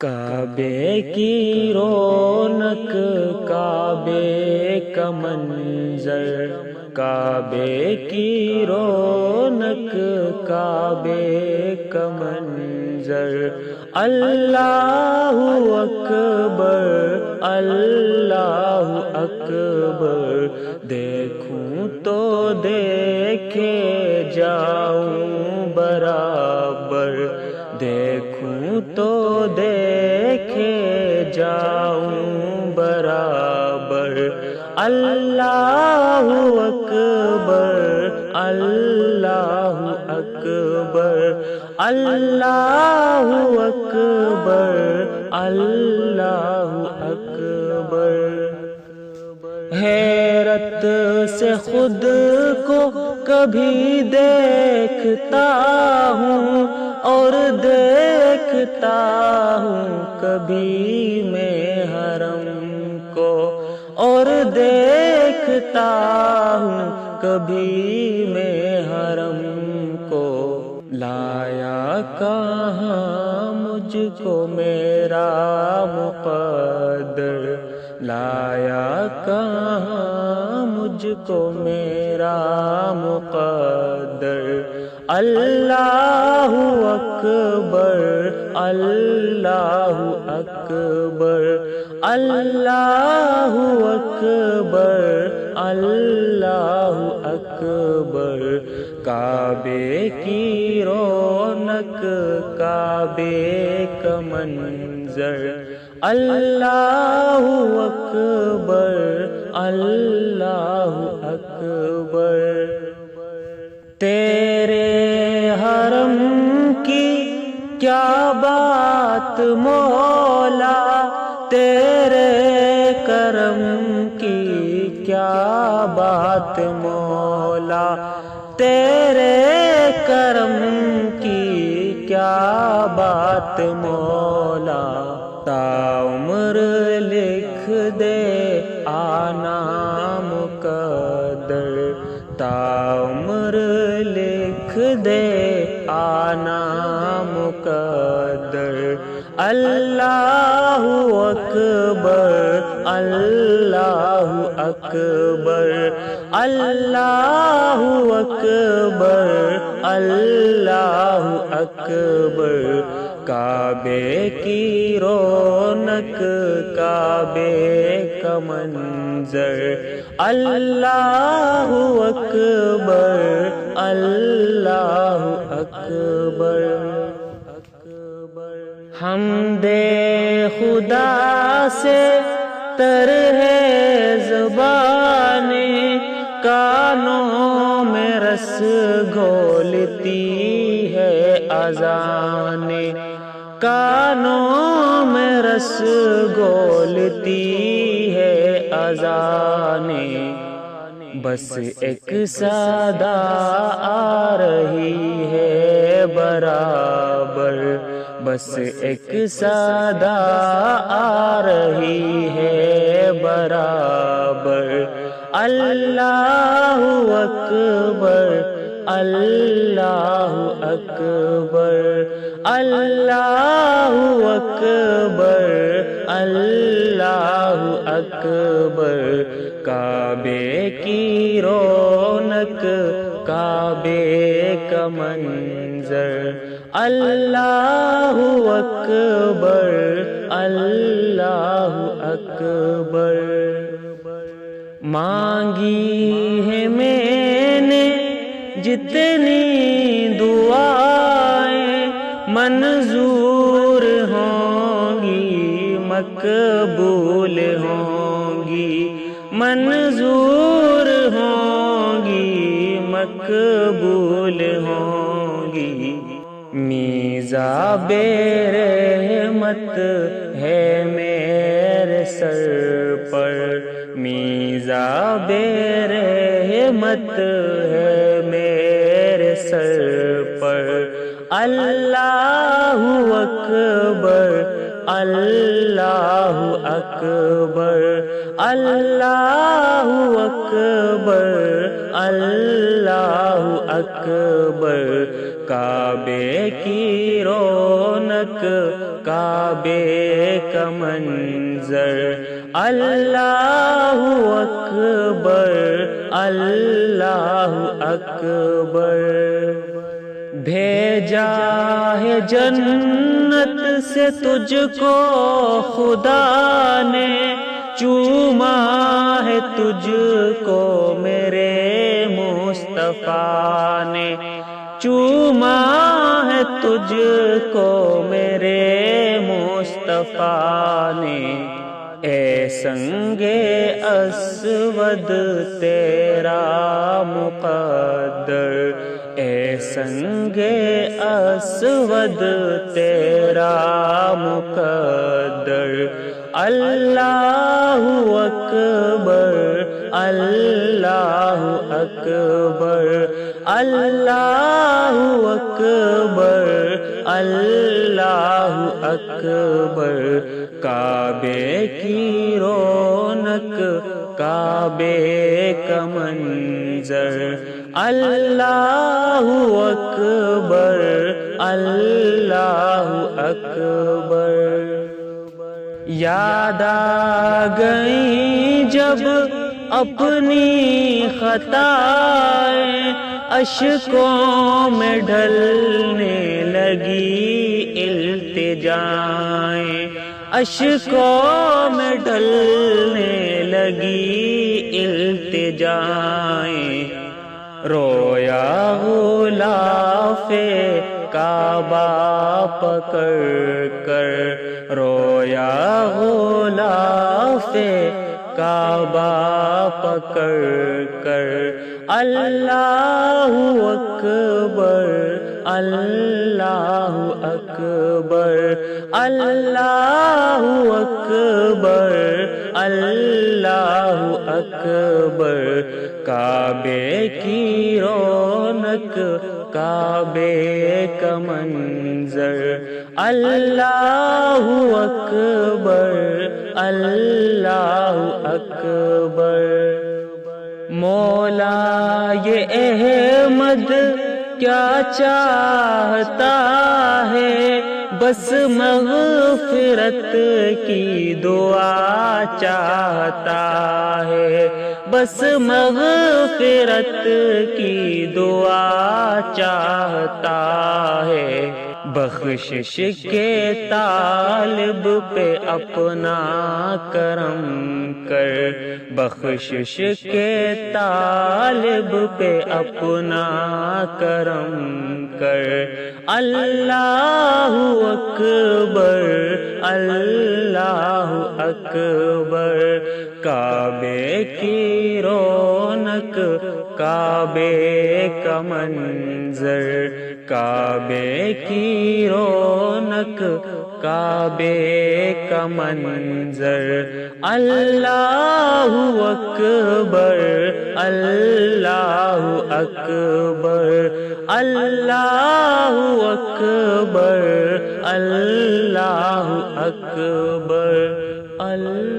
کعبے کی رونق کعبے کا منظر، کعبے کی رونق کعبے کا منظر، اللہ اکبر اللہ اکبر، دیکھوں تو دیکھے جاؤں برابر، دیکھوں تو دیکھے جاؤں برابر، اللہ اکبر اللہ اکبر اللہ اکبر اللہ اکبر۔ حیرت سے خود کو کبھی دیکھتا ہوں اور دیکھتا ہوں کبھی میں حرم کو، اور دیکھتا ہوں کبھی میں حرم کو، لایا کہاں مجھ کو میرا مقدر، لایا کہاں مجھ کو میرا مقدر، اللہ اکبر اللہ اکبر اللہ اکبر اللہ اکبر، کعبے کی رونق کعبے کا منظر، اللہ اکبر اللہ اکبر۔ تیرے حرم کی کیا بات مولا، تیرے کرم کی کیا بات مولا، تیرے کرم کی کیا بات مولا، تا عمر لکھ دے آنا مقدر، تا عمر لکھ دے آنا مقدر، اللہ اکبر اللہ اکبر اللہ اکبر اللہ اکبر، کعبے کی رونق کعبے کا منظر، اللہ اکبر اللہ اکبر۔ حمد خدا سے تر ہے زبانیں، کانوں میں رس گھولتی ہے اذانیں، کانوں میں رس گھولتی ہے اذانیں، بس ایک صدا آ رہی ہے برابر، بس ایک صدا آ رہی ہے برابر، اللہ اکبر اللہ اکبر اللہ اکبر اللہ اکبر، کعبے کی رونق کعبے کا منظر، اللہ اکبر اللہ اکبر۔ مانگی ہے میں نے جتنی دعائیں، منظور ہوں گی مقبول ہوں گی، منظور ہوں گی مقبول ہوں گی، میزاب رحمت ہے میرے سر پر، میزاب رحمت ہے میرے سر پر، اللہ اکبر اللہ اکبر اللہ اکبر اللہ اکبر، کعبے کی رونق کعبے کا منظر اللہ اکبر اللہ اکبر بھیجا ہے جنت سے تجھ کو خدا نے چوما ہے تجھ کو میرے مصطفیٰ نے چوما ہے تجھ کو میرے مصطفیٰ نے اے سنگ اسود تیرا مقدر اے سنگ اسود تیرا مقدر اللہ اکبر اللہ اکبر اللہ اکبر اللہ اکبر کعبے کی رونق کعبے کا منظر اللہ اکبر اللہ اکبر یاد آ گئی جب اپنی خطائیں اشکوں میں ڈھلنے لگی التجائیں اشکوں میں ڈھلنے لگی التجائیں رویا غلاف کعبہ پکڑ کر رویا غلاف کعبہ پکڑ کر اللہ اکبر اللہ اکبر اللہ اکبر اللہ اکبر کعبے کی رونق کعبے کا منظر اللہ اکبر اللہ اکبر مولا یہ احمد کیا چاہتا ہے بس مغفرت کی دعا چاہتا ہے بس مغفرت کی دعا چاہتا ہے بخشش کے طالب پہ اپنا کرم کر بخشش کے طالب پہ اپنا کرم کر اللہ اکبر اللہ اکبر کعبے کی رونق کعبے کا منظر کعبے کی رونق کعبے کا منظر اللہ اکبر اللہ اکبر اللہ اکبر اللہ اکبر اللہ